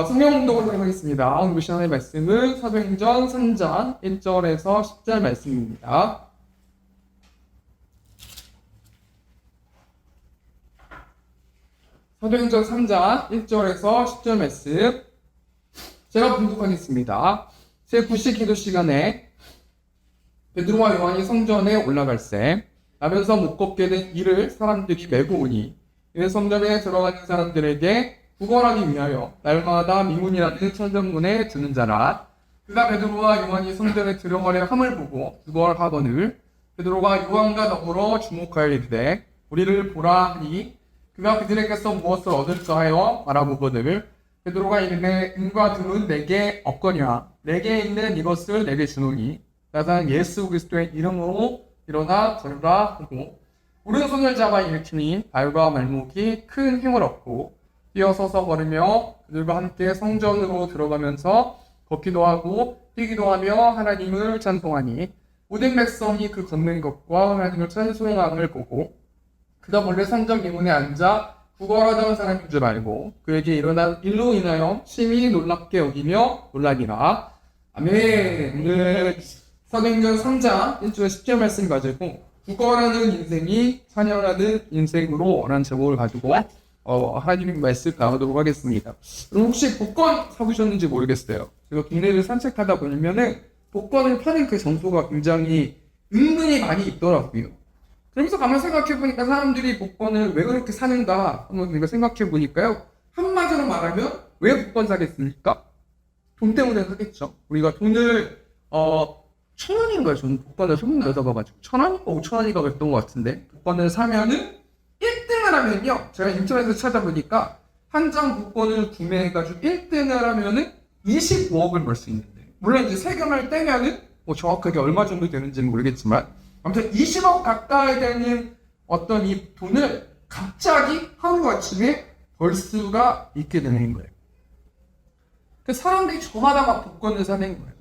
성경 운동을 하겠습니다. 오늘 시간의 말씀은 사도행전 3장 1절에서 10절 말씀입니다. 사도행전 3장 1절에서 10절 말씀 제가 분독하겠습니다. 제9시 기도 시간에 베드로와 요한이 성전에 올라갈새 나면서 못 걷게 된 이를 사람들이 메고 오니 이는 성전에 들어가는 사람들에게 구걸하기 위하여 날마다 미문이라는 천정문에 드는 자라. 그가 베드로와 요한이 성전에 들어가려 함을 보고 구걸하거늘 베드로가 요한과 더불어 주목하여 이르되 우리를 보라 하니 그가 그들에게서 무엇을 얻을까 하여 알아보거늘 베드로가 이르되 은과 금은 내게 없거니와 내게 있는 이것을 내게 주노니 나는 예수 그리스도의 이름으로 일어나 걸으라 하고 오른손을 잡아 일으키니 발과 말목이 큰 힘을 얻고 뛰어서서 걸으며 그들과 함께 성전으로 들어가면서 걷기도 하고 뛰기도 하며 하나님을 찬송하니 모든 백성이 그 걷는 것과 하나님을 찬송함을 보고 그가 몰래 성전 미문에 앉아 구걸하던 사람인 줄 알고 그에게 일어난 일로 인하여 심히 놀랍게 여기며 놀라니라. 아멘. 오늘 사도행전 3장 1절 10절 말씀 가지고 구걸하는 인생이 찬양하는 인생으로 라는 제목을 가지고 하나님의 말씀 나오도록 하겠습니다. 그럼 혹시 복권 사보셨는지 모르겠어요. 제가 국내를 산책하다 보면은 복권을 파는 그 장소가 굉장히 은근히 많이 있더라고요. 그러면서 가만 생각해보니까 사람들이 복권을 왜 그렇게 사는가 한번 내가 생각해보니까요. 한마디로 말하면 왜 복권 사겠습니까? 돈 때문에 사겠죠. 우리가 돈을 1,000원인가요? 저는 복권을 소문 내다봐가지고 1,000원인가 5,000원인가 그랬던 것 같은데 복권을 사면은 1등을 하면요. 제가 인터넷에서 찾아보니까 한 장 복권을 구매해가지고 1등을 하면은 25억을 벌 수 있는데 물론 이제 세금을 떼면은 정확하게 얼마 정도 되는지는 모르겠지만 아무튼 20억 가까이 되는 어떤 이 돈을 갑자기 하루아침에 벌 수가 있게 되는 거예요. 그 사람들이 저마다 막 복권을 사는 거예요.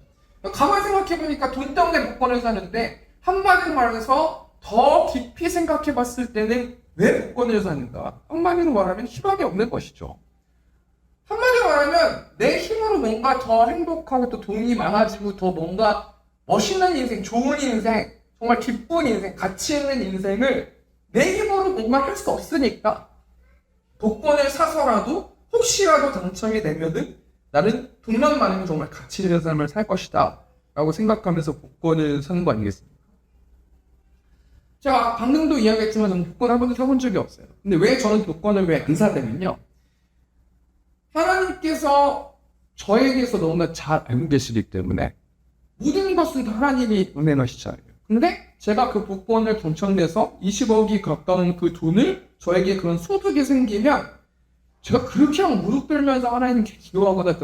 가만히 생각해보니까 돈 때문에 복권을 사는데 한마디로 말해서 더 깊이 생각해봤을 때는 왜 복권을 사는가? 한마디로 말하면 희망이 없는 것이죠. 한마디로 말하면 내 힘으로 뭔가 더 행복하고 또 돈이 많아지고 더 뭔가 멋있는 인생, 좋은 인생, 정말 기쁜 인생, 가치 있는 인생을 내 힘으로 뭔가 할 수 없으니까 복권을 사서라도 혹시라도 당첨이 되면은 나는 돈만 많으면 정말 가치 있는 삶을 살 것이다 라고 생각하면서 복권을 사는 거 아니겠습니까? 제가 방금도 이야기했지만 저는 복권 한 번도 사본 적이 없어요. 근데 왜 저는 복권을 왜 안 사냐면요. 하나님께서 저에게서 너무나 잘 알고 계시기 때문에 모든 것은 하나님이 은혜하시잖아요. 근데 제가 그 복권을 당첨돼서 20억이 가까운 그 돈을 저에게 그런 소득이 생기면 제가 그렇게 무릎 꿇면서 하나님께 기도하거나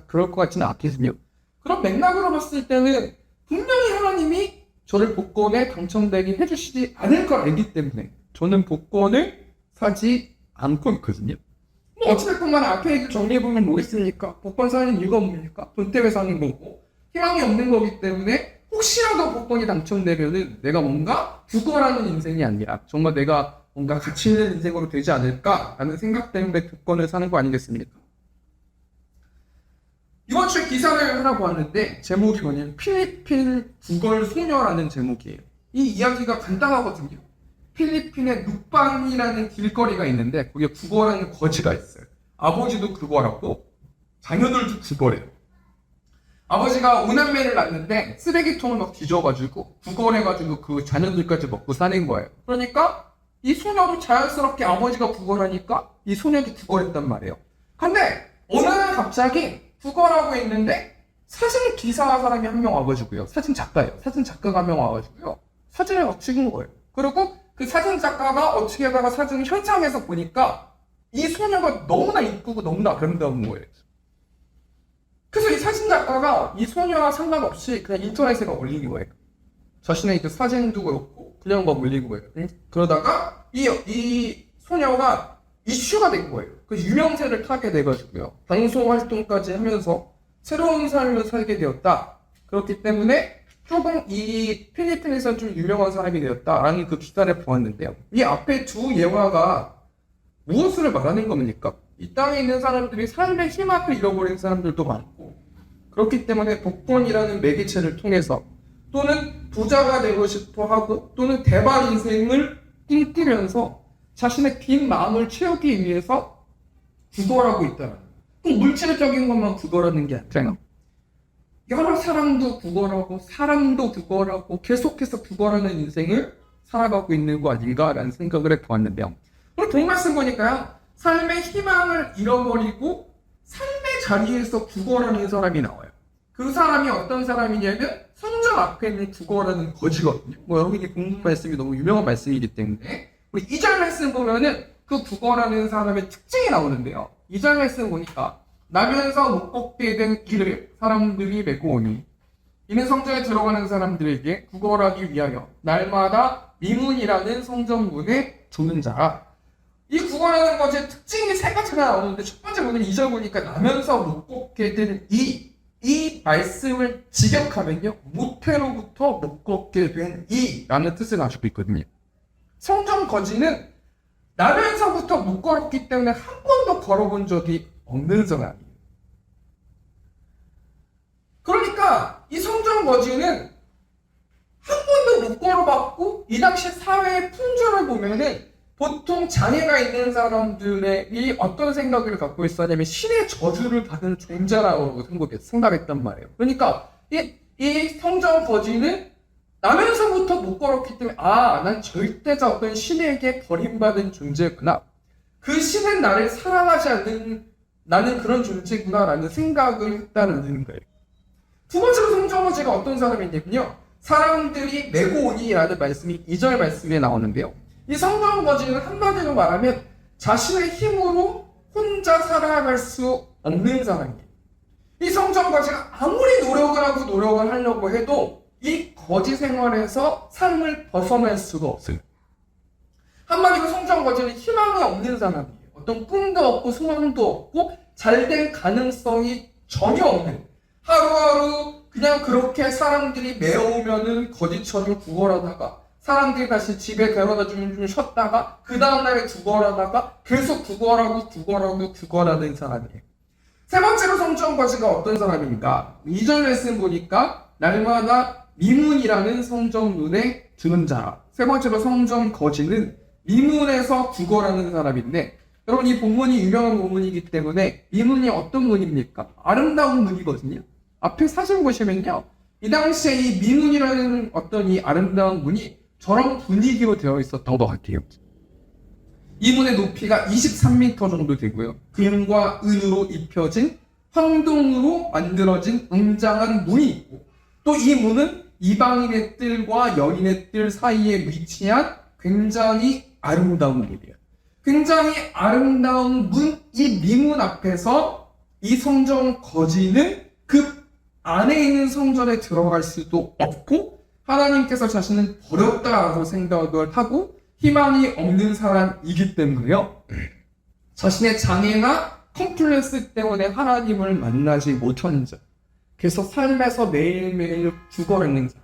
그럴 것 같지는 않거든요. 그런 맥락으로 봤을 때는 분명히 하나님이 저를 복권에 당첨되게 해주시지 않을 걸 알기 때문에 저는 복권을 사지 않고 있거든요. 어찌됐건 간에 앞에 얘기 정리해보면 뭐 있습니까? 복권 사는 이유가 뭡니까? 돈 때문에 사는 거고 희망이 없는 거기 때문에 혹시라도 복권이 당첨되면은 내가 뭔가 구걸하는 인생이 아니라 정말 내가 뭔가 가치 있는 인생으로 되지 않을까라는 생각 때문에 복권을 사는 거 아니겠습니까? 이번 주에 기사를 하나 보았는데 제목이 뭐냐면 필리핀 구걸 소녀라는 제목이에요. 이 이야기가 간단하거든요. 필리핀에 룩방이라는 길거리가 있는데 거기에 구걸하는 거지가 있어요. 아버지도 구걸하고 자녀들도 구걸해요. 아버지가 5남매를 낳는데 쓰레기통을 막 뒤져가지고 구걸해가지고 그 자녀들까지 먹고 사는 거예요. 그러니까 이 소녀도 자연스럽게 아버지가 구걸하니까 이 소녀도 구걸했단 말이에요. 근데 어느 날 갑자기 구걸하고 있는데 사진 기사 사람이 한 명 와가지고요. 사진 작가예요. 사진 작가가 한 명 와가지고요. 사진을 막 찍은 거예요. 그리고 그 사진 작가가 어떻게 하다가 사진 현장에서 보니까 이 소녀가 너무나 이쁘고 너무나 아름다운 거예요. 그래서 이 사진 작가가 이 소녀와 상관없이 그냥 인터넷에 올리는 거예요. 자신의 그 사진도 그렇고 그냥 막 올리는 거예요. 그러다가 이 소녀가 이슈가 된 거예요. 그 유명세를 타게 돼가지고요. 방송 활동까지 하면서 새로운 삶을 살게 되었다. 그렇기 때문에 조금 이 필리핀에서 좀 유명한 사람이 되었다라는 그 기사를 보았는데요. 이 앞에 두 예화가 무엇을 말하는 겁니까? 이 땅에 있는 사람들이 삶의 희망을 잃어버린 사람들도 많고, 그렇기 때문에 복권이라는 매개체를 통해서 또는 부자가 되고 싶어 하고 또는 대박 인생을 꿈꾸면서 자신의 빈 마음을 채우기 위해서 구걸하고 있다는 거예요. 꼭 물질적인 것만 구걸하는 게 아니라 여러 사람도 구걸하고 사람도 구걸하고 계속해서 구걸하는 인생을 살아가고 있는 거 아닌가라는 생각을 해보았는데요. 오늘 본 말씀 보니까요, 삶의 희망을 잃어버리고 삶의 자리에서 구걸하는 사람이 나와요. 그 사람이 어떤 사람이냐면 성전 앞에 있는 구걸하는 거지거든요. 여기 본 말씀이 너무 유명한 말씀이기 때문에 우리 2절 말씀 보면은 그 구걸하는 사람의 특징이 나오는데요. 2절 말씀 보니까 나면서 못 걷게 된 길을 사람들이 메고 오니 이는 성전에 들어가는 사람들에게 구걸하기 위하여 날마다 미문이라는 성전문에 두는 자라. 이 구걸하는 것의 특징이 세 가지가 나오는데 첫 번째 보면 2절 보니까 나면서 못 걷게 된 이 말씀을 직역하면요, 무태로부터 못 걷게 된 이라는 뜻을 가지고 있거든요. 성전 거지는 나면서부터 못 걸었기 때문에 한 번도 걸어본 적이 없는 사람이에요. 그러니까 이 성전 거지는 한 번도 못 걸어봤고, 이 당시 사회의 풍조를 보면은 보통 장애가 있는 사람들이 어떤 생각을 갖고 있었냐면 신의 저주를 받은 존재라고 생각했단 말이에요. 그러니까 이 성전 거지는 나면서부터 못 걸었기 때문에 난 절대적 어떤 신에게 버림받은 존재구나. 그 신은 나를 사랑하지 않는 나는 그런 존재구나 라는 생각을 했다는 거예요. 두 번째로 성전 거지가 어떤 사람이냐면요, 사람들이 메고 오니 라는 말씀이 2절 말씀에 나오는데요. 이 성전 거지는 한마디로 말하면 자신의 힘으로 혼자 살아갈 수 없는 사람이에요. 이 성전 거지가 아무리 노력을 하고 노력을 하려고 해도 이 거지 생활에서 삶을 벗어날 수가 없어요. 한마디로 성전 거지는 희망이 없는 사람이에요. 어떤 꿈도 없고 소망도 없고 잘될 가능성이 전혀 없는, 하루하루 그냥 그렇게 사람들이 메어오면은 거지처럼 구걸하다가 사람들이 다시 집에 데려다 주면 좀 쉬었다가 그 다음날에 구걸하다가 계속 구걸하는 사람이에요. 세 번째로 성전 거지가 어떤 사람인가? 2절 말씀 보니까 날마다 미문이라는 성전문에 드는 자라. 세 번째로 성전 거지는 미문에서 구걸하는 사람인데, 여러분 이 본문이 유명한 본문이기 때문에 미문이 어떤 문입니까? 아름다운 문이거든요. 앞에 사진 보시면요, 이 당시에 이 미문이라는 어떤 이 아름다운 문이 저런 분위기로 되어 있었던 것 같아요. 이 문의 높이가 23m 정도 되고요. 금과 은으로 입혀진 황동으로 만들어진 웅장한 문이 있고, 또 이 문은 이방인의 뜰과 여인의 뜰 사이에 위치한 굉장히 아름다운 문이에요. 굉장히 아름다운 이 미문 앞에서 이 성전 거지는 그 안에 있는 성전에 들어갈 수도 없고, 하나님께서 자신을 버렸다라고 생각을 하고 희망이 없는 사람이기 때문에요, 자신의 장애나 컴플렉스 때문에 하나님을 만나지 못하는 자, 계속 삶에서 매일매일 죽어있는 자,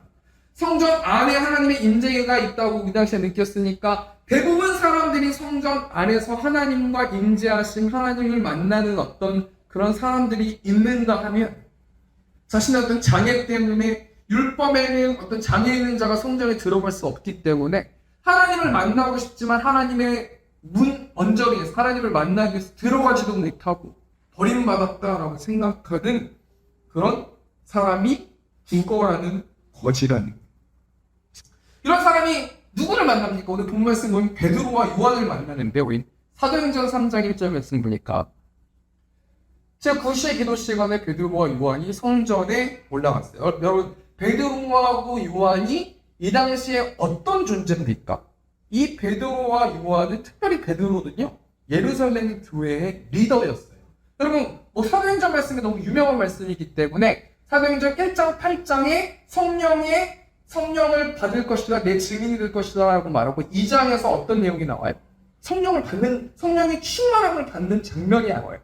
성전 안에 하나님의 임재가 있다고 이 당시에 느꼈으니까 대부분 사람들이 성전 안에서 하나님과 임재하신 하나님을 만나는 어떤 그런 사람들이 있는가 하면, 자신의 어떤 장애 때문에 율법에는 어떤 장애 있는 자가 성전에 들어갈 수 없기 때문에 하나님을 만나고 싶지만 하나님의 문 언저리에서 하나님을 만나기 위해서 들어가지도 못하고 버림받았다라고 생각하는 그런 사람이 구걸하는 거지라는, 이런 사람이 누구를 만납니까? 오늘 본 말씀 보면 베드로와 요한을 만나는데, 우리 사도행전 3장 1절 말씀 보니까 제9시의 기도 시간에 베드로와 요한이 성전에 올라갔어요. 여러분, 베드로하고 요한이 이 당시에 어떤 존재입니까? 이 베드로와 요한은, 특별히 베드로는요, 예루살렘 교회의 리더였어요. 여러분, 사도행전 말씀이 너무 유명한 말씀이기 때문에 사도행전 1장 8장에 성령을 받을 것이다, 내 증인이 될 것이다 라고 말하고 2장에서 어떤 내용이 나와요? 성령의 충만함을 받는 장면이 나와요.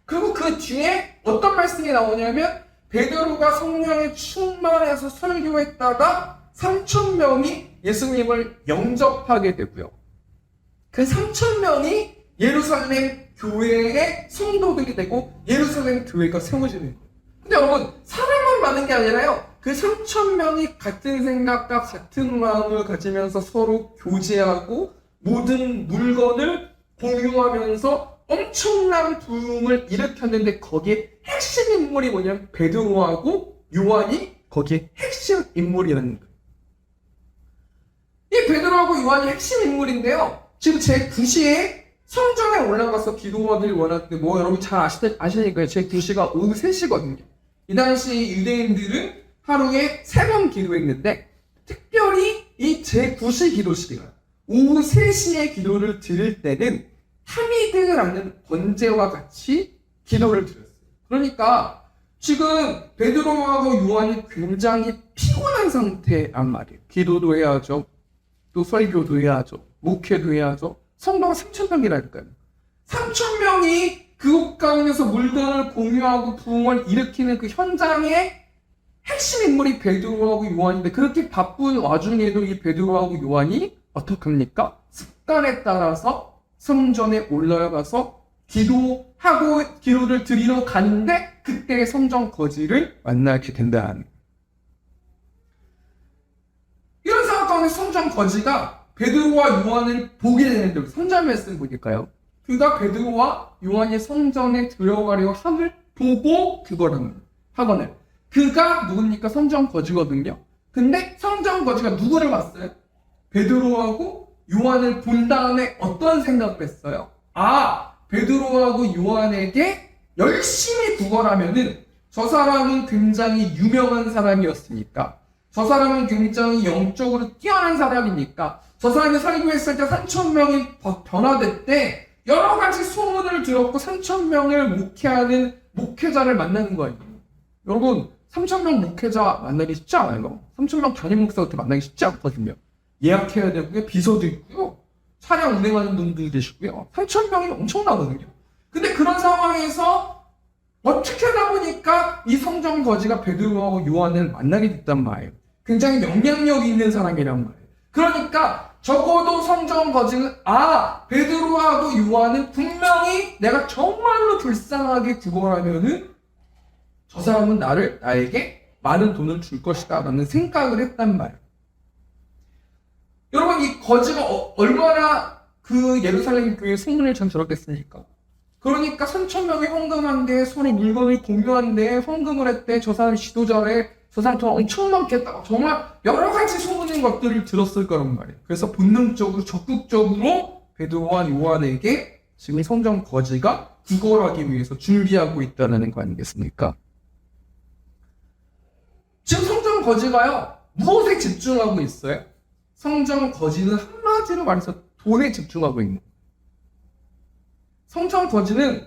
그리고 그 뒤에 어떤 말씀이 나오냐면 베드로가 성령에 충만해서 설교했다가 3,000명이 예수님을 영접하게 되고요. 그 3,000명이 예루살렘 교회의 성도들이 되고 예루살렘 교회가 세워지는 거예요. 근데 여러분, 사람만 많은 게 아니라요. 그 3,000명이 같은 생각과 같은 마음을 가지면서 서로 교제하고 모든 물건을 공유하면서 엄청난 부흥을 일으켰는데 거기에 핵심 인물이 뭐냐면 베드로하고 요한이 거기에 핵심 인물이라는 거예요. 이 베드로하고 요한이 핵심 인물인데요. 지금 제 2시에 성전에 올라가서 기도하길 원하는데 뭐 여러분 잘 아시니까요. 제 2시가 오후 3시거든요. 이 당시 유대인들은 하루에 3번 기도했는데 특별히 이 제 9시 기도 시간 오후 3시에 기도를 드릴 때는 하미드라는 번제와 같이 기도를 드렸어요. 그러니까 지금 베드로하고 요한이 굉장히 피곤한 상태란 말이에요. 기도도 해야죠. 또 설교도 해야죠. 목회도 해야죠. 성도가 3,000명이라니까요. 3,000명이 그곳 가운데서 물건을 공유하고 부흥을 일으키는 그 현장에 핵심 인물이 베드로하고 요한인데 그렇게 바쁜 와중에도 이 베드로하고 요한이 어떻게 합니까? 습관에 따라서 성전에 올라가서 기도하고 기도를 드리러 가는데 그때 성전 거지를 만나게 된다. 이런 상황 가운데 성전 거지가 베드로와 요한을 보게 되는데 3절 말씀 보니까요. 그가 베드로와 요한이 성전에 들어가려 함을 보고 하거늘. 그가 누굽니까? 성전 거지거든요. 근데 성전 거지가 누구를 봤어요? 베드로하고 요한을 본 다음에 어떤 생각을 했어요? 베드로하고 요한에게 열심히 구걸하면은 저 사람은 굉장히 유명한 사람이었으니까 저 사람은 굉장히 영적으로 뛰어난 사람이니까 저 사람이 설교했을 때 3,000명이 변화됐대. 여러 가지 소문을 들었고 3,000명을 목회하는 목회자를 만나는 거예요. 여러분 3,000명 목회자 만나기 쉽지 않아요. 3,000명 담임 목사한테 만나기 쉽지 않거든요. 예약해야 되고요. 비서도 있고요. 차량 운행하는 분들이 계시고요. 3,000명이 엄청나거든요. 근데 그런 상황에서 어떻게 하다 보니까 이 성전 거지가 베드로하고 요한을 만나게 됐단 말이에요. 굉장히 영향력이 있는 사람이란 말이에요. 그러니까 적어도 성전 거지는 베드로하고 요한은 분명히 내가 정말로 불쌍하게 구걸하면은 저 사람은 나에게 많은 돈을 줄 것이다 라는 생각을 했단 말이에요. 여러분 이 거지가 얼마나 그 예루살렘 교회에 소문을 참 들었겠습니까? 그러니까 3,000명이 헌금한데 서로 물건을 공유한데 헌금을 했대. 저 사람이 지도자래. 저 사람 돈 엄청 많겠다. 정말 여러 가지 소문인 것들을 들었을 거란 말이에요. 그래서 본능적으로 적극적으로 베드로와 요한에게 지금 성전 거지가 구걸하기 위해서 준비하고 있다는 거 아니겠습니까? 지금 성전 거지가요 무엇에 집중하고 있어요? 성전 거지는 한마디로 말해서 돈에 집중하고 있는 거예요. 성전 거지는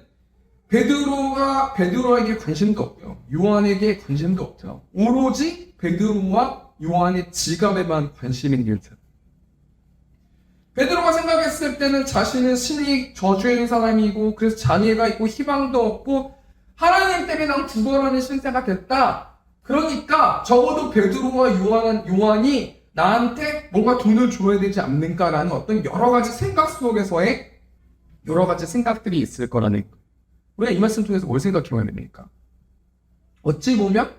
베드로에게 관심도 없고요. 요한에게 관심도 없죠. 오로지 베드로와 요한의 지갑에만 관심이 있는 거예요. 베드로가 생각했을 때는 자신은 신이 저주인 사람이고 그래서 자녀가 있고 희망도 없고 하나님 때문에 난 구걸하는 신세가 됐다. 그러니까 적어도 베드로와 요한이 나한테 뭔가 돈을 줘야 되지 않는가라는 어떤 여러 가지 생각 속에서의 여러 가지 생각들이 있을 거라는 거. 우리가 이 말씀 통해서 뭘 생각해야 됩니까? 어찌 보면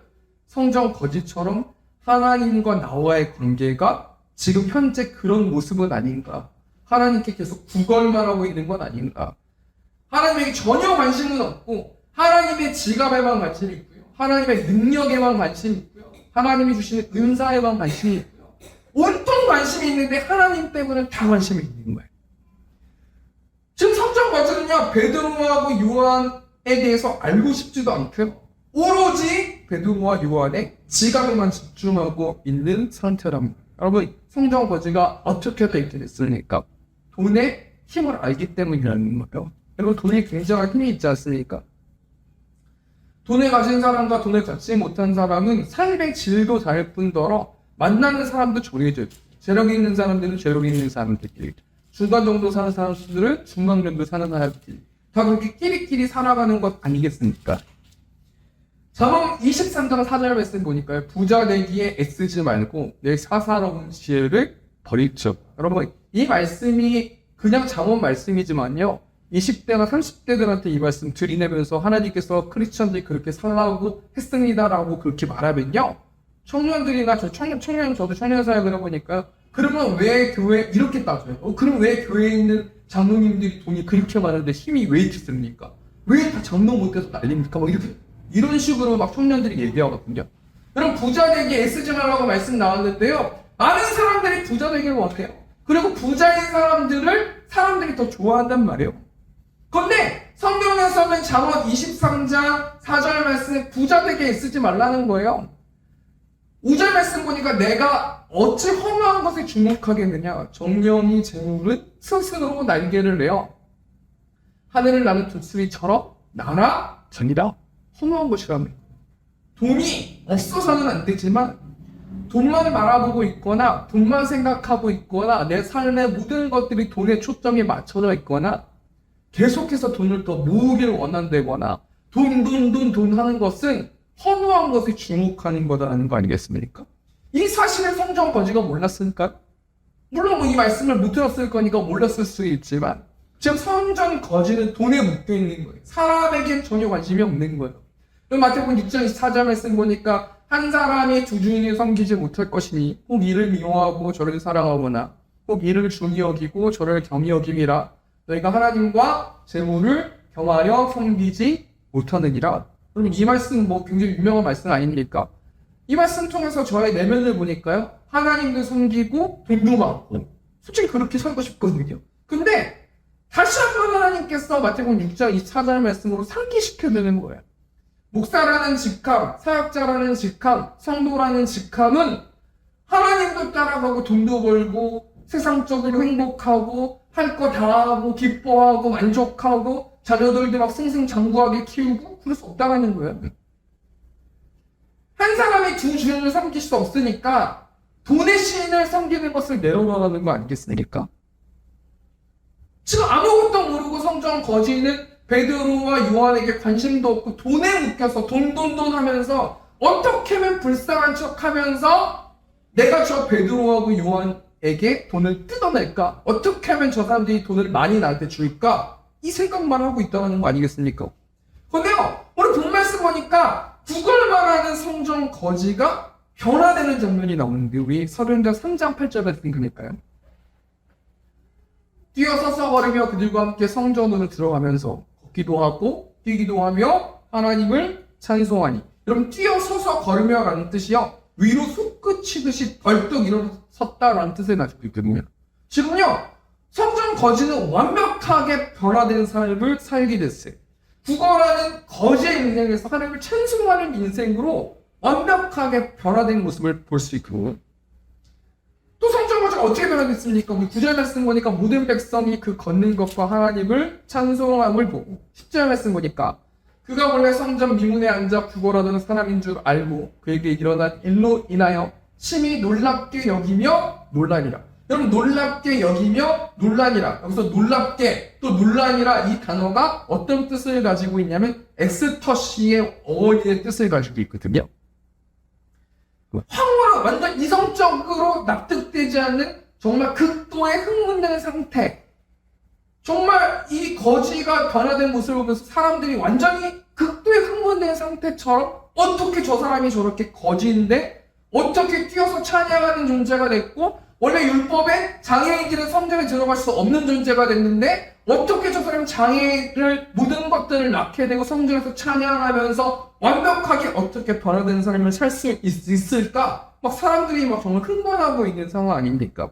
성전 거지처럼 하나님과 나와의 관계가 지금 현재 그런 모습은 아닌가? 하나님께 계속 구걸만 하고 있는 건 아닌가? 하나님에게 전혀 관심은 없고 하나님의 지갑에만 관심이 있고요. 하나님의 능력에만 관심이 있고요. 하나님이 주시는 은사에만 관심이 있고요. 온통 관심이 있는데 하나님 때문에 다 관심이 있는 거예요. 지금 성전 거지는요 베드로하고 요한에 대해서 알고 싶지도 않고요. 오로지 베드로와 요한의 지갑에만 집중하고 있는 상태랍니다. 여러분 성전 거지가 어떻게 됐습니까? 돈의 힘을 알기 때문이라는 거예요. 여러분 돈에 굉장한 힘이 있지 않습니까? 돈을 가진 사람과 돈을 갖지 못한 사람은 삶의 질도 다를 뿐더러 만나는 사람도 정해져요. 재력이 있는 사람들은 재력이 있는 사람들끼리, 중간 정도 사는 사람들은 중간 정도 사는 사람들끼리 다 그렇게 끼리끼리 살아가는 것 아니겠습니까? 잠언 23장 4절 말씀 보니까요. 부자 되기에 애쓰지 말고 내 사사로운 지혜를 버릴즉. 여러분, 이 말씀이 그냥 잠언 말씀이지만요. 20대나 30대들한테 이 말씀 들이내면서 하나님께서 크리스천들이 그렇게 살라고 했습니다라고 그렇게 말하면요. 청년들이나 저도 청년 사역을 해보니까 그러면 왜 교회 이렇게 따져요? 그럼 왜 교회에 있는 장로님들이 돈이 그렇게 많은데 힘이 왜 이렇게 씁니까? 왜 다 장로 못해서 난립니까? 이런 식으로 막 청년들이 얘기하거든요. 그럼 부자 되기에 애쓰지 말라고 말씀 나왔는데요. 많은 사람들이 부자 되기를 원해요. 그리고 부자인 사람들을 사람들이 더 좋아한단 말이에요. 그런데 성경에서는 잠언 23장 4절 말씀에 부자 되기에 애쓰지 말라는 거예요. 5절 말씀 보니까 내가 어찌 허무한 것에 주목하겠느냐. 정령이 재물은 스스로 날개를 내어 하늘을 나는 독수리처럼 날아 전이라. 허무한 것이라며. 돈이 없어서는 안 되지만 돈만 바라보고 있거나 돈만 생각하고 있거나 내 삶의 모든 것들이 돈에 초점이 맞춰져 있거나 계속해서 돈을 더 모으기를 원한다거나 돈 하는 것은 허무한 것에 주목하는 거다라는 거 아니겠습니까? 이 사실을 성경 거지가 몰랐을까? 물론 이 말씀을 못 들었을 거니까 몰랐을 수 있지만 지금 성전 거지는 돈에 묶여있는 거예요. 사람에겐 전혀 관심이 없는 거예요. 마태복음 6장 24절 말씀 보니까 한 사람이 두 주인을 섬기지 못할 것이니 혹 이를 미워하고 저를 사랑하거나 혹 이를 중히 여기고 저를 경히 여김이라. 너희가 하나님과 재물을 겸하여 섬기지 못하느니라. 그럼 이 말씀 굉장히 유명한 말씀 아닙니까? 이 말씀 통해서 저의 내면을 보니까요. 하나님도 섬기고 돈도 많고 솔직히 그렇게 살고 싶거든요. 근데 다시 한번 하나님께서 마태복음 6장 24절 말씀으로 상기시켜드리는 거예요. 목사라는 직함, 사역자라는 직함, 성도라는 직함은 하나님도 따라가고 돈도 벌고 세상적으로 행복하고 할 거 다 하고 기뻐하고 만족하고 자녀들도 막 승승장구하게 키우고 그럴 수 없다는 거예요. 한 사람이 두 주인을 섬길 수 없으니까 돈의 신을 섬기는 것을 내려놓으라는 거 아니겠습니까? 지금 아무것도 모르고 성전 거지는 베드로와 요한에게 관심도 없고 돈에 묶여서 돈 하면서 어떻게 하면 불쌍한 척 하면서 내가 저 베드로하고 요한에게 돈을 뜯어낼까? 어떻게 하면 저 사람들이 돈을 많이 나한테 줄까? 이 생각만 하고 있다는 거 아니겠습니까? 근데요, 오늘 본 말씀 보니까 그걸 말하는 성전 거지가 변화되는 장면이 나오는데 우리 서른장 3장 8절 말씀 그럴까요? 뛰어서서 걸으며 그들과 함께 성전으로 들어가면서 걷기도 하고 뛰기도 하며 하나님을 찬송하니. 여러분 뛰어서서 걸으며라는 뜻이요. 위로 솟구치듯이 벌떡 일어섰다라는 뜻을 가지고 있거든요. 지금요. 성전 거지는 완벽하게 변화된 삶을 살게 됐어요. 국어라는 거지의 인생에서 하나님을 찬송하는 인생으로 완벽하게 변화된 모습을 볼 수 있고 또 성전 거지가 어떻게 변화됐습니까? 우리 9절 말씀 보니까 모든 백성이 그 걷는 것과 하나님을 찬송함을 보고 10절 말씀 보니까 그가 원래 성전 미문에 앉아 구걸하던 사람인 줄 알고 그에게 일어난 일로 인하여 심히 놀랍게 여기며 놀라니라. 여러분 놀랍게 여기며 놀라니라. 여기서 놀랍게 또 놀라니라 이 단어가 어떤 뜻을 가지고 있냐면 엑스터시의 어원의 뜻을 가지고 있거든요. 황홀한 완전 이성적으로 납득되지 않는 정말 극도의 흥분된 상태. 정말 이 거지가 변화된 모습을 보면서 사람들이 완전히 극도의 흥분된 상태처럼 어떻게 저 사람이 저렇게 거지인데 어떻게 뛰어서 찬양하는 존재가 됐고 원래 율법에 장애인들은 성전에 들어갈 수 없는 존재가 됐는데 어떻게 저 사람이 장애를 모든 것들을 낳게 되고 성전에서 찬양하면서 완벽하게 어떻게 변화된 삶을 살 수 있을까? 막 사람들이 막 정말 흥분하고 있는 상황 아닙니까?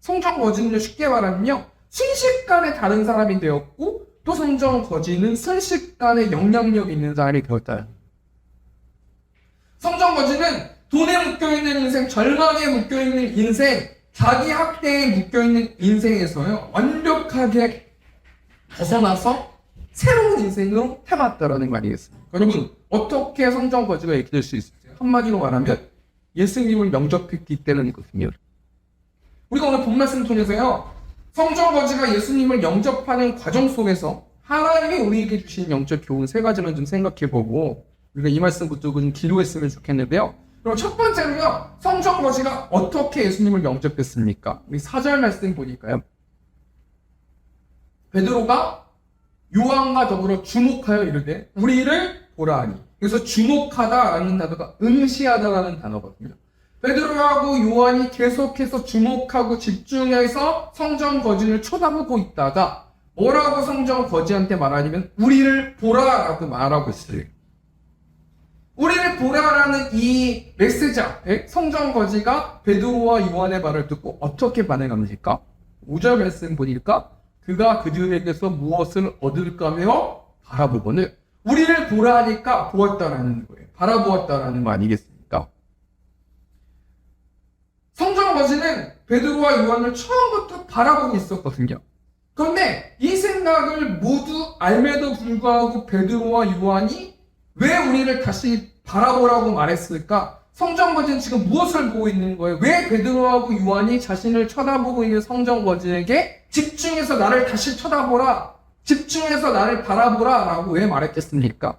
성전 거지는 쉽게 말하면요. 순식간에 다른 사람이 되었고 또 성전 거지는 순식간에 영향력 있는 사람이 되었다. 성전 거지는 돈에 묶여있는 인생, 절망에 묶여있는 인생, 자기 학대에 묶여있는 인생에서요. 완벽하게 벗어나서 새로운 인생으로 태어났다라는 말이겠습니다. 여러분 어떻게 성전 거지가 얘기될 수 있을까요? 한마디로 말하면 예수님을 영접했기 때문이거든요. 우리가 오늘 본 말씀 통해서요. 성전 거지가 예수님을 영접하는 과정 속에서 하나님이 우리에게 주신 영적 교훈 세 가지만 좀 생각해보고 우리가 이 말씀부터 좀 기록했으면 좋겠는데요. 그럼 첫 번째로요, 성전 거지가 어떻게 예수님을 영접했습니까? 우리 4절 말씀 보니까요. 베드로가 요한과 더불어 주목하여 이르되 우리를 보라 하니. 그래서 주목하다라는 단어가 응시하다라는 단어거든요. 베드로하고 요한이 계속해서 주목하고 집중해서 성전 거지를 쳐다보고 있다가 뭐라고 성전 거지한테 말하냐면 우리를 보라라고 말하고 있어요. 우리를 보라라는 이 메시지 앞에 성전 거지가 베드로와 요한의 말을 듣고 어떻게 반응합니까? 5절 말씀 보니까 그가 그들에게서 무엇을 얻을까며 바라보거늘 우리를 보라 하니까 보았다라는 거예요. 바라보았다라는 거 아니겠습니까? 성전 거지는 베드로와 요한을 처음부터 바라보고 있었거든요. 그런데 이 생각을 모두 알매도 불구하고 베드로와 요한이 왜 우리를 다시 바라보라고 말했을까? 성전 거지는 지금 무엇을 보고 있는 거예요? 왜 베드로하고 요한이 자신을 쳐다보고 있는 성전 거지에게 집중해서 나를 다시 쳐다보라, 집중해서 나를 바라보라 라고 왜 말했겠습니까?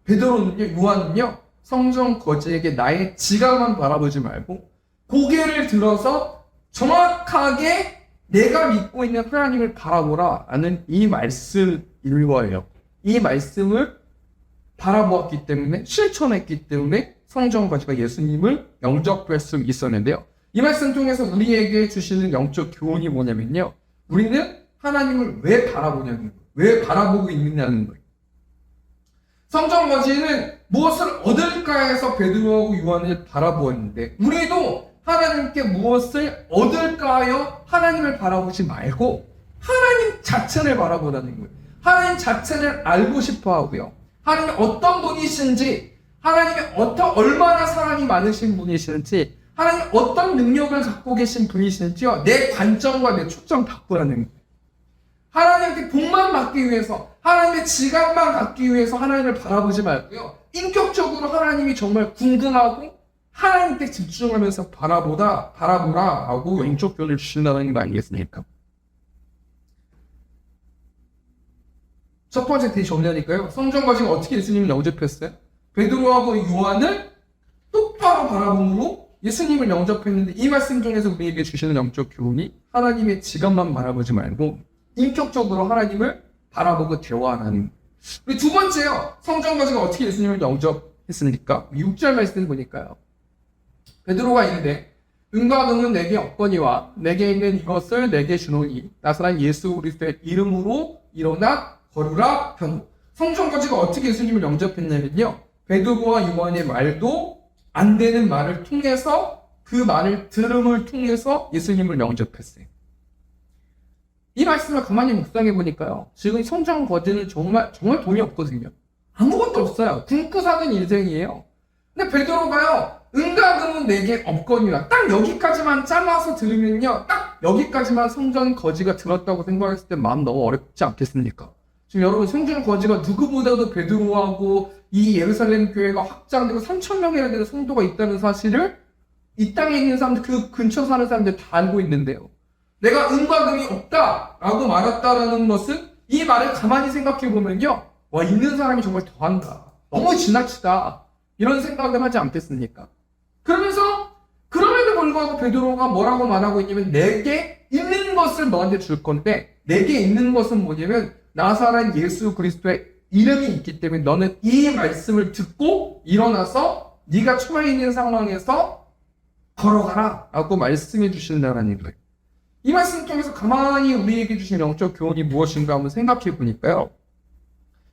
베드로는요, 요한은요, 성전 거지에게 나의 지각만 바라보지 말고 고개를 들어서 정확하게 내가 믿고 있는 하나님을 바라보라 라는 이 말씀일 거예요. 이 말씀을 바라보았기 때문에, 실천했기 때문에 성전 거지가 예수님을 영접할 수 있었는데요. 이 말씀 통해서 우리에게 주시는 영적 교훈이 뭐냐면요. 우리는 하나님을 왜 바라보냐는 거예요. 왜 바라보고 있느냐는 거예요. 성전 거지는 무엇을 얻을까 해서 베드로하고 요한을 바라보았는데 우리도 하나님께 무엇을 얻을까 하여 하나님을 바라보지 말고 하나님 자체를 바라보라는 거예요. 하나님 자체를 알고 싶어 하고요. 하나님이 어떤 분이신지, 하나님이 얼마나 사랑이 많으신 분이신지, 하나님 어떤 능력을 갖고 계신 분이신지요. 내 관점과 내 초점 바꾸라는 거예요. 하나님께 복만 받기 위해서, 하나님의 지각만 갖기 위해서 하나님을 바라보지 말고요. 인격적으로 하나님이 정말 궁금하고 하나님께 집중하면서 바라보라 하고 영적 교훈을 주신다는 거 아니겠습니까? 첫 번째 되게 정리하니까요. 성전 거지가 어떻게 예수님을 영접했어요? 베드로하고 요한을 똑바로 바라봄으로 예수님을 영접했는데 이 말씀 중에서 우리에게 주시는 영적 교훈이 하나님의 지각만 바라보지 말고 인격적으로 하나님을 바라보고 대화하는. 그리고 두 번째요. 성전 거지가 어떻게 예수님을 영접했습니까? 6절 말씀 보니까요. 베드로가 이르되 은과 금은 내게 없거니와 내게 있는 이것을 내게 주노니 나사렛 예수 그리스도의 이름으로 일어나 걸으라 하노. 성전 거지가 어떻게 예수님을 영접했냐면요. 베드로와 요한의 말도 안 되는 말을 통해서 그 말을 들음을 통해서 예수님을 영접했어요. 이 말씀을 가만히 묵상해 보니까요. 지금 성전 거지는 정말 돈이 없거든요. 아무것도 없어요. 굶고 사는 인생이에요. 근데 베드로가요. 은과 금은 내게 없거니와 딱 여기까지만 잘라서 들으면요. 딱 여기까지만 성전 거지가 들었다고 생각했을 때 마음 너무 어렵지 않겠습니까? 지금 여러분 성전 거지가 누구보다도 베드로하고 이 예루살렘 교회가 확장되고 3,000명이나 되는 성도가 있다는 사실을 이 땅에 있는 사람들, 그 근처 사는 사람들 다 알고 있는데요. 내가 은과 금이 없다라고 말했다라는 것은 이 말을 가만히 생각해 보면요. 와, 있는 사람이 정말 더한다. 너무 지나치다. 이런 생각을 하지 않겠습니까? 그러면서 그럼에도 불구하고 베드로가 뭐라고 말하고 있냐면 내게 있는 것을 너한테 줄 건데 내게 있는 것은 뭐냐면 나사렛 예수 그리스도의 이름이 있기 때문에 너는 이 말씀을 듣고 일어나서 네가 처해 있는 상황에서 걸어가라 라고 말씀해 주신다는 거예요. 이 말씀 통해서 가만히 우리에게 주신 영적 교훈이 무엇인가 한번 생각해 보니까요.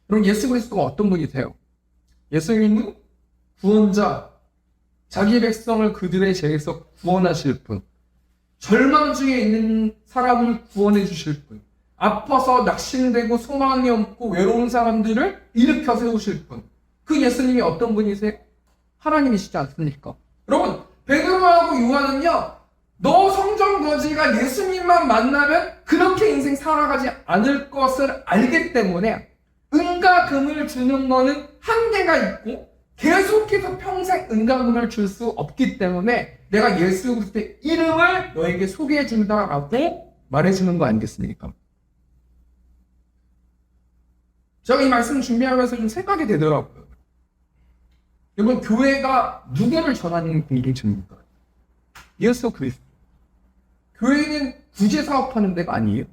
여러분 예수 그리스도가 어떤 분이세요? 예수님은 구원자, 자기 백성을 그들의 죄에서 구원하실 분, 절망 중에 있는 사람을 구원해 주실 분, 아파서 낙심되고 소망이 없고 외로운 사람들을 일으켜 세우실 분, 그 예수님이 어떤 분이세요? 하나님이시지 않습니까? 여러분 베드로하고 요한은요, 너 성전 거지가 예수님만 만나면 그렇게 인생 살아가지 않을 것을 알기 때문에 은과 금을 주는 거는 한계가 있고 계속해서 평생 은과 금을 줄 수 없기 때문에 내가 예수 그리스도의 이름을 너에게 소개해 준다라고 말해주는 거 아니겠습니까? 제가 이 말씀 준비하면서 좀 생각이 되더라고요. 여러분, 교회가 누구를 전하는 공동체입니까? 예수 그리스도. 교회는 구제 사업하는 데가 아니에요.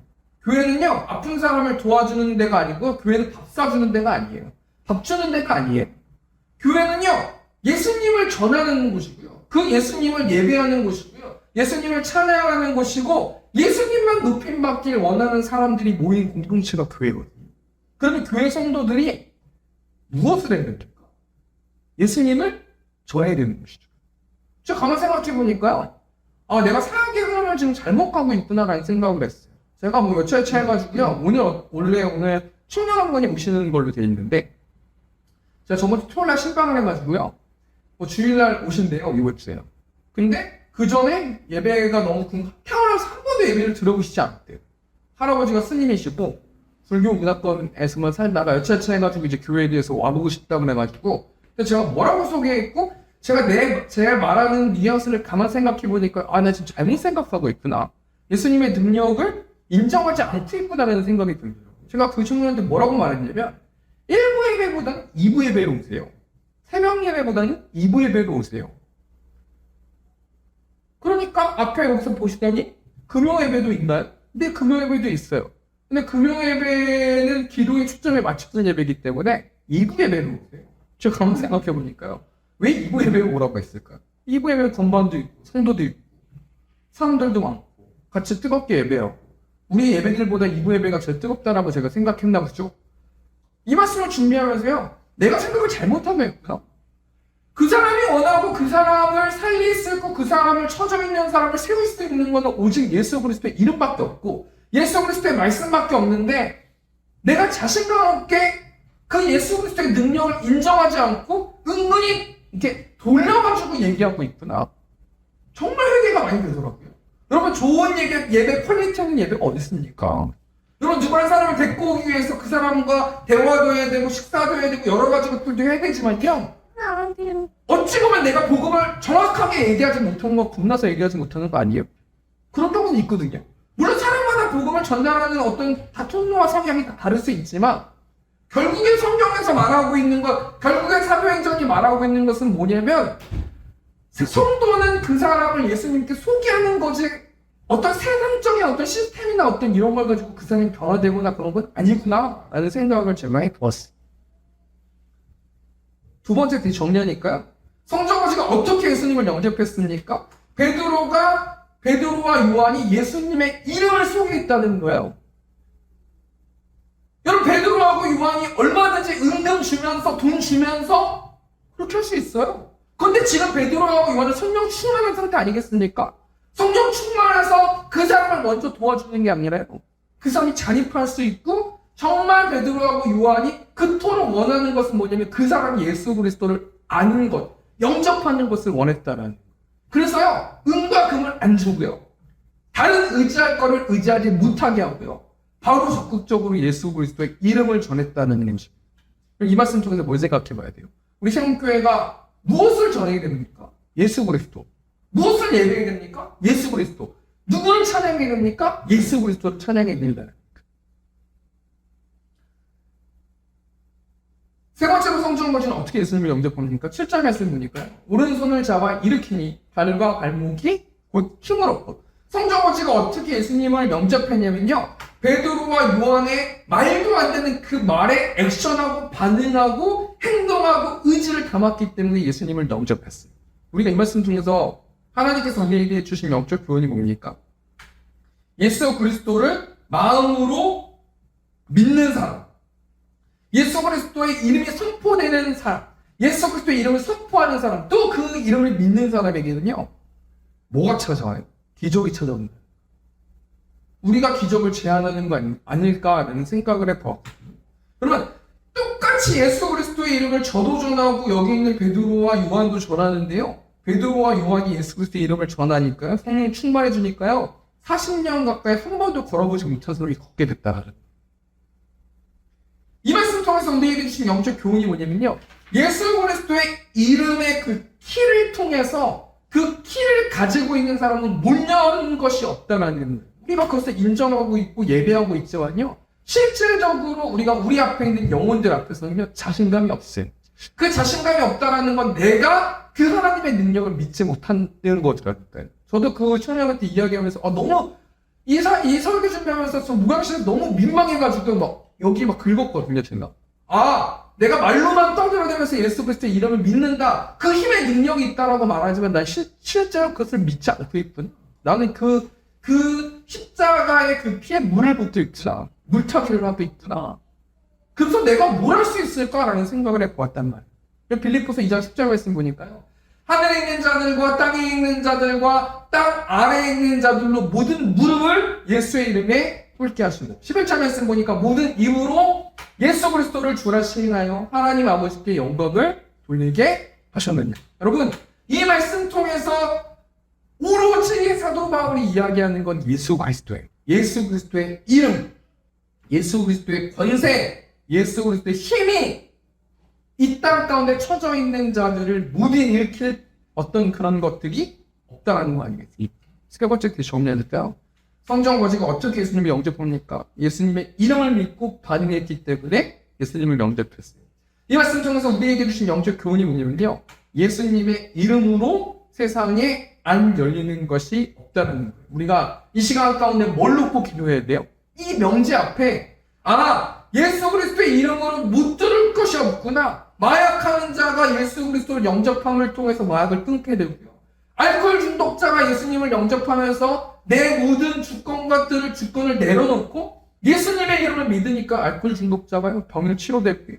교회는요, 아픈 사람을 도와주는 데가 아니고, 교회는 밥 사주는 데가 아니에요. 밥 주는 데가 아니에요. 교회는요, 예수님을 전하는 곳이고요. 그 예수님을 예배하는 곳이고요. 예수님을 찬양하는 곳이고, 예수님만 높임받길 원하는 사람들이 모인 공동체가 교회거든요. 그러면 교회 성도들이 무엇을 해야 됩니까? 예수님을 전해야 되는 것이죠. 제가 가만 생각해 보니까요, 내가 사역의 흐름을 지금 잘못 가고 있구나라는 생각을 했어요. 제가 뭐 며칠 해가지고요, 오늘 청년 한 분이 오시는 걸로 되어 있는데, 제가 저번 토요일날 신방을 해가지고요, 주일날 오신대요, 미국에서요. 근데 그 전에 예배가 너무 태어나서 한 번도 예배를 들어보시지 않았대요. 할아버지가 스님이시고, 불교 문화권에서만 살다가 여차차 해가지고 이제 교회에 대해서 와보고 싶다고 해가지고, 근데 제가 뭐라고 소개했고, 제가 말하는 뉘앙스를 가만 생각해보니까, 나 지금 잘못 생각하고 있구나. 예수님의 능력을 인정하지 않고 있구나라는 생각이 들더라고요. 제가 그 청년한테 뭐라고 말했냐면, 1부 예배보다는 2부 예배로 오세요. 3명 예배보다는 2부 예배로 오세요. 그러니까 앞에 여기서 보시더니 금요 예배도 있나요? 네, 금요 예배도 있어요. 근데 금요 예배는 기도의 초점에 맞추는 예배이기 때문에 2부 예배로 오세요. 제가 한번 생각해 보니까요. 왜 2부 예배로 오라고 했을까요? 2부 예배는 건반도 있고 성도도 있고 사람들도 많고 같이 뜨겁게 예배하고 우리 예배들보다 2부 예배가 제일 뜨겁다라고 제가 생각했나 보죠. 이 말씀을 준비하면서요. 내가 생각을 잘못하고 했구나. 그 사람이 원하고 그 사람을 살릴 수 있고 그 사람을 처져 있는 사람을 세울 수 있는 것은 오직 예수 그리스도의 이름밖에 없고 예수 그리스도의 말씀밖에 없는데 내가 자신감 없게 그 예수 그리스도의 능력을 인정하지 않고 은근히 이렇게 돌려가지고 얘기하고 있구나. 정말 회개가 많이 되더라고요. 여러분 좋은 예배 퀄리티 없는 예배가 어디 있습니까? 여러분 누구 한 사람을 데리고 오기 위해서 그 사람과 대화도 해야 되고 식사도 해야 되고 여러 가지 것들도 해야 되지만요. 어찌 보면 내가 복음을 정확하게 얘기하지 못하는 거 겁나서 얘기하지 못하는 거 아니에요? 그런 경우는 있거든요. 물론 사람마다 복음을 전달하는 어떤 다 통로와 성향이 다 다를 수 있지만 결국에 성경에서 말하고 있는 것, 결국에 사도행전이 말하고 있는 것은 뭐냐면 성도는 그 사람을 예수님께 소개하는 거지 어떤 세상적인 어떤 시스템이나 어떤 이런 걸 가지고 그 사람이 변화되거나 그런 건 아니구나 라는 생각을 제가 해보았어요. 두 번째 되게 정리하니까요. 성경아지가 어떻게 예수님을 영접했습니까? 베드로와 요한이 예수님의 이름을 소개했다는 거예요. 여러분 베드로하고 요한이 얼마든지 은금 주면서 돈 주면서 그렇게 할 수 있어요. 그런데 지금 베드로하고 요한은 성령 충만한 상태 아니겠습니까? 성령 충만해서 그 사람을 먼저 도와주는 게 아니라요. 그 사람이 자립할 수 있고 정말 베드로하고 요한이 그토록 원하는 것은 뭐냐면 그 사람이 예수 그리스도를 아는 것, 영접하는 것을 원했다라는. 그래서요, 은과 금을 안 주고요. 다른 의지할 거를 의지하지 못하게 하고요. 바로 적극적으로 예수 그리스도의 이름을 전했다는 것입니다. 이 말씀 통해서 뭘 생각해 봐야 돼요? 우리 세움교회가 무엇을 전해야 됩니까? 예수 그리스도. 무엇을 예배해야 됩니까? 예수 그리스도. 누구를 찬양해야 됩니까? 예수 그리스도를 찬양해야 된다는. 세 번째로 성전거지는 어떻게 예수님을 영접합니까? 7절 말씀 보니까요. 오른손을 잡아 일으키니 발과 발목이 곧 힘을 얻고. 성전거지가 어떻게 예수님을 영접했냐면요. 베드로와 요한의 말도 안 되는 그 말에 액션하고 반응하고 행동하고 의지를 담았기 때문에 예수님을 영접했어요. 우리가 이 말씀 중에서 하나님께서 우리에게 주신 영적 교훈이 뭡니까? 예수 그리스도를 마음으로 믿는 사람. 예수 그리스도의 이름이 선포되는 사람, 예수 그리스도의 이름을 선포하는 사람, 또 그 이름을 믿는 사람에게는요, 뭐가 찾아와요? 기적이 찾아옵니다. 우리가 기적을 제안하는 거 아닐까라는 생각을 해봐. 그러면 똑같이 예수 그리스도의 이름을 저도 전하고 여기 있는 베드로와 요한도 전하는데요. 베드로와 요한이 예수 그리스도의 이름을 전하니까요. 성령 충만해 주니까요. 40년 가까이 한 번도 걸어보지 못한 사람이 걷게 됐다. 이 말씀 통해서 우리에게 주신 영적 교훈이 뭐냐면요. 예수 그리스도의 이름의 그 키를 통해서 그 키를 가지고 있는 사람은 못 여는 것이 없다는 거예요. 우리가 그것을 인정하고 있고 예배하고 있지만요. 실질적으로 우리가 우리 앞에 있는 영혼들 앞에서는 자신감이 없어요. 그 자신감이 없다라는 건 내가 그 하나님의 능력을 믿지 못한다는 거더라고요. 저도 그 청년한테 이야기하면서 너무 이 설교 준비하면서 저 무강실에 너무 민망해가지고 막 여기 막 긁었거든요, 제가. 내가 말로만 떠들어대면서 예수 그리스도의 이름을 믿는다. 그 힘의 능력이 있다라고 말하지만 난 실제로 그것을 믿지 않고 있구나. 나는 그 십자가의 그 피에 물을 붓고 있구나. 물타기를 하고 있구나. 그래서 내가 뭘 할 수 있을까라는 생각을 해보았단 말이에요. 빌립보서 2장 10절 말씀 보니까요. 하늘에 있는 자들과 땅에 있는 자들과 땅 아래에 있는 자들로 모든 무릎을 예수의 이름에 꿇게 하시고 11절 말씀 보니까 모든 입으로 예수 그리스도를 주라 시인하여 하나님 아버지께 영광을 돌리게 하셨느냐. 여러분 이 말씀 통해서 오로지 사도 바울이 이야기하는 건 예수 그리스도예요. 예수 그리스도의 이름, 예수 그리스도의 권세, 예수 그리스도의 힘이 이 땅 가운데 처져 있는 자들을 모두 일으킬 어떤 그런 것들이 없다라는 거 아니겠습니까? 세 번째 정리해드릴까요? 성경 거지가 어떻게 예수님을 영접합니까? 예수님의 이름을 믿고 반응했기 때문에 예수님을 영접했어요. 이 말씀 통해서 우리에게 주신 영접 교훈이 뭐냐면요. 예수님의 이름으로 세상에 안 열리는 것이 없다는 거예요. 우리가 이 시간 가운데 뭘 놓고 기도해야 돼요? 이 명제 앞에 예수 그리스도의 이름으로 못 들을 것이 없구나. 마약하는 자가 예수 그리스도를 영접함을 통해서 마약을 끊게 되고요. 알코올 중독자가 예수님을 영접하면서 내 모든 주권을 내려놓고 예수님의 이름을 믿으니까 알코올 중독자가 병을 치료되고요.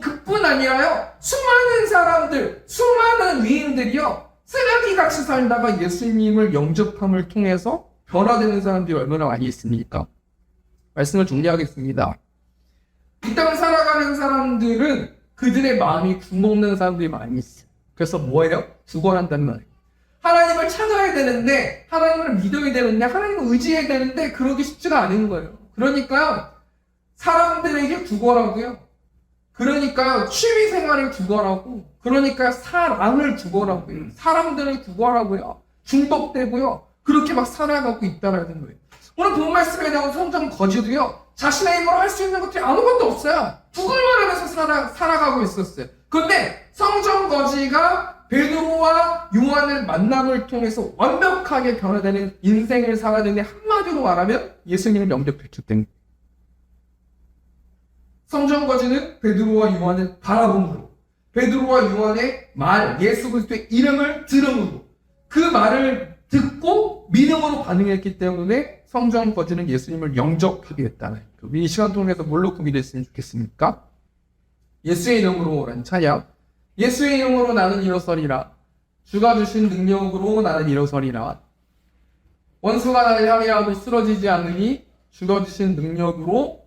그뿐 아니라요. 수많은 사람들, 수많은 위인들이요. 쓰레기같이 살다가 예수님을 영접함을 통해서 변화되는 사람들이 얼마나 많이 있습니까? 말씀을 정리하겠습니다. 이 땅을 살아가는 사람들은 그들의 마음이 굽먹는 사람들이 많이 있어요. 그래서 뭐예요? 구걸한단 말이에요. 하나님을 찾아야 되는데, 하나님을 믿어야 되는데, 하나님을 의지해야 되는데 그러기 쉽지가 않은 거예요. 그러니까 사람들에게 구걸하고요. 그러니까 취미생활을 구걸하고, 그러니까 사랑을 구걸하고요. 사람들을 구걸하고요. 중독되고요. 그렇게 막 살아가고 있다는 거예요. 오늘 본 말씀에 나온 성경 거지도요. 자신의 힘으로 할 수 있는 것들이 아무것도 없어요. 구걸만 하면서 살아가고 있었어요. 그런데 성경 거지가 베드로와 요한의 만남을 통해서 완벽하게 변화되는 인생을 살아내는 한마디로 말하면 예수님을 영접했기 때문에 성경 거지는 베드로와 요한을 바라봄으로 베드로와 요한의 말 예수 그리스도의 이름을 들음으로 그 말을 듣고 믿음으로 반응했기 때문에 성경 거지는 예수님을 영접하게 됐다는 이 시간 통해서 뭘로 구비됐으면 좋겠습니까? 예수의 이름으로 라는 찬양. 예수의 이름으로 나는 일어서리라. 주가 주신 능력으로 나는 일어서리라. 원수가 나를 향해하도 쓰러지지 않으니 주가 주신 능력으로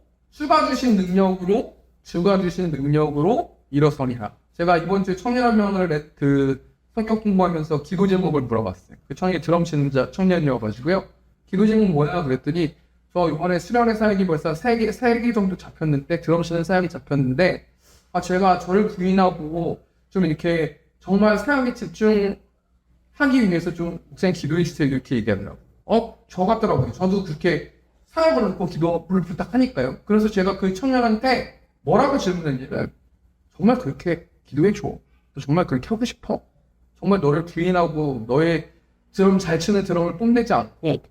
일어서리라. 제가 이번 주에 청년면을 성격 공부하면서 기도 제목을 물어봤어요. 그 청년이 드럼 치는 청년이어가지고요. 기도 제목 뭐야? 그랬더니 저 이번에 수련회 사역이 벌써 3개 정도 잡혔는데 드럼 치는 사역이 잡혔는데 제가 저를 부인하고 좀 이렇게 정말 사역에 집중하기 위해서 좀 목사님 기도해 주세요 이렇게 얘기하더라고요. 저 같더라고요. 저도 그렇게 사역을 놓고 기도를 부탁하니까요. 그래서 제가 그 청년한테 뭐라고 질문했냐면 정말 그렇게 기도해줘. 정말 그렇게 하고 싶어. 정말 너를 부인하고 너의 드럼 잘 치는 드럼을 뽐내지 않고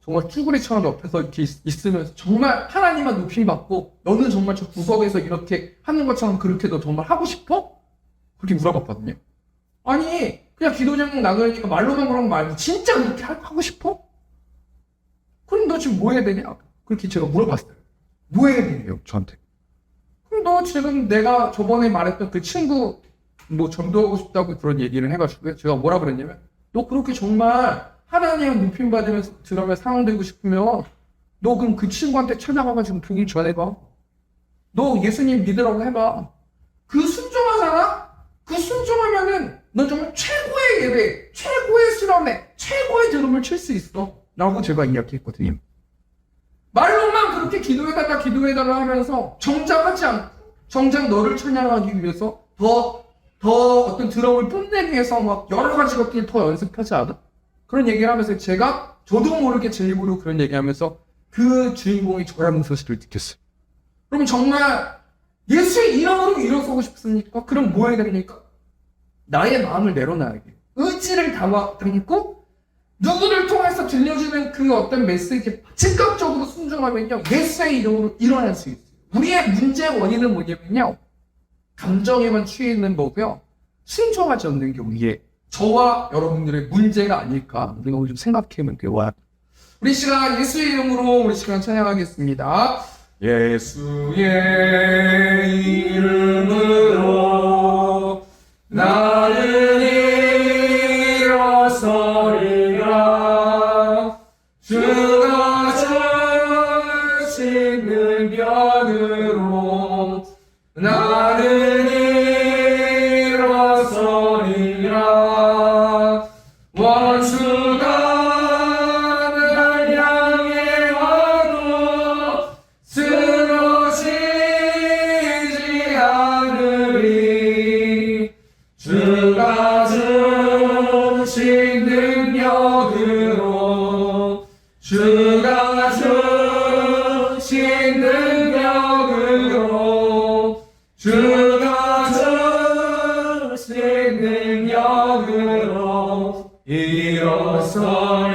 정말 쭈구리처럼 옆에서 이렇게 있으면서 정말 하나님만 높이 받고 너는 정말 저 구석에서 이렇게 하는 것처럼 그렇게 너 정말 하고 싶어? 그렇게 물어봤거든요. 아니 그냥 기도 제목 나누니까 말로만 그런 거 말고 진짜 그렇게 하고 싶어? 그럼 너 지금 뭐 해야 되냐? 그렇게 제가 물어봤어요. 뭐 해야 되냐요 저한테. 그럼 너 지금 내가 저번에 말했던 그 친구 전도하고 싶다고 그런 얘기를 해가지고 제가 뭐라 그랬냐면 너 그렇게 정말 하나님의 높임 받으면서 드럼에 사용되고 싶으면 너 그럼 그 친구한테 찾아가가지고 복음 전해봐. 너 예수님 믿으라고 해봐. 그 순종하잖아? 그 순종하면은 너 정말 최고의 예배, 최고의 수련회, 최고의 드럼을 칠 수 있어. 라고 제가 이야기했거든요. 말로만 그렇게 기도해달라 하면서 정작 하지 않고 정작 너를 찬양하기 위해서 더 어떤 드럼을 뽐내기 위해서 막 여러 가지 것들을 더 연습하지 않아? 그런 얘기를 하면서 제가 저도 모르게 제 입으로 그런 얘기하면서 그 주인공이 저라는 사실을 느꼈어요. 그럼 정말 예수의 이름으로 일어서고 싶습니까? 그럼 뭐 해야 됩니까? 나의 마음을 내려놔야 돼요. 의지를 담고 누구를 통해서 들려주는 그 어떤 메시지에 즉각적으로 순종하면요, 예수의 이름으로 일어날 수 있어요. 우리의 문제의 원인은 뭐냐면요, 감정에만 취해 있는 거고요, 순종하지 않는 게 우리의, 저와 여러분들의 문제가 아닐까, 우리가 오늘 좀 생각해보면 돼요. 우리 시간 예수의 이름으로 우리 시간 찬양하겠습니다. 예수의 이름으로 나는 일어서리라. 주가 주신 능력으로 나는 일어서리라. 원수가 날 향해 와도 쓰러지지 않으리. 주가 주신 능력으로 주가 주신 능력으로 주가 주신 능력으로 일어서리.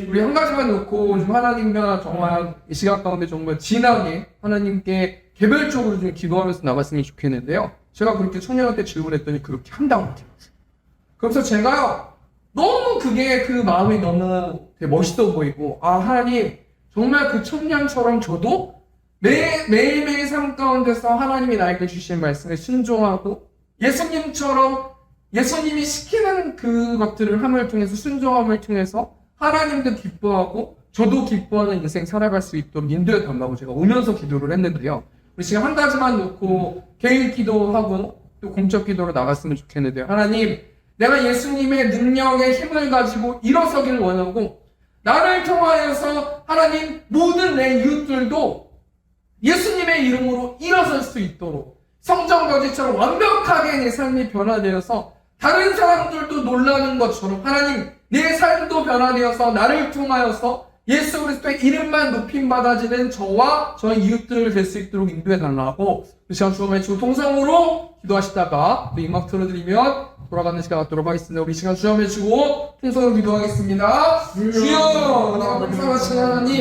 우리 한 가지만 놓고 좀 하나님과 정말 이 시간 가운데 정말 진하게 하나님께 개별적으로 좀 기도하면서 나갔으면 좋겠는데요. 제가 그렇게 청년한테 질문했더니 그렇게 한다고 못해요. 그래서 제가요, 너무 그게 그 마음이 너무 되게 멋있어 보이고, 아, 하나님, 정말 그 청년처럼 저도 매일매일 삶 가운데서 하나님이 나에게 주신 말씀에 순종하고, 예수님처럼 예수님이 시키는 그것들을 함을 통해서, 순종함을 통해서 하나님도 기뻐하고 저도 기뻐하는 인생 살아갈 수 있도록 인도해 달라고 제가 오면서 기도를 했는데요. 우리 지금 한 가지만 놓고 개인 기도하고 또 공적 기도로 나갔으면 좋겠는데요. 하나님, 내가 예수님의 능력의 힘을 가지고 일어서기를 원하고, 나를 통하여서 하나님 모든 내 이웃들도 예수님의 이름으로 일어설 수 있도록 성전 거지처럼 완벽하게 내 삶이 변화되어서 다른 사람들도 놀라는 것처럼 하나님, 내 삶도 변화되어서 나를 통하여서 예수 그리스도의 이름만 높임 받아지는 저와 저의 이웃들 될 수 있도록 인도해 달라고 그 시간 주님의 주 통성으로 기도하시다가 우리 음악 틀어드리면 돌아가는 시간 갖도록 하겠습니다. 우리 시간 주님의 주고 통성으로 기도하겠습니다. 주여, 내가 불쌍하신 하나님,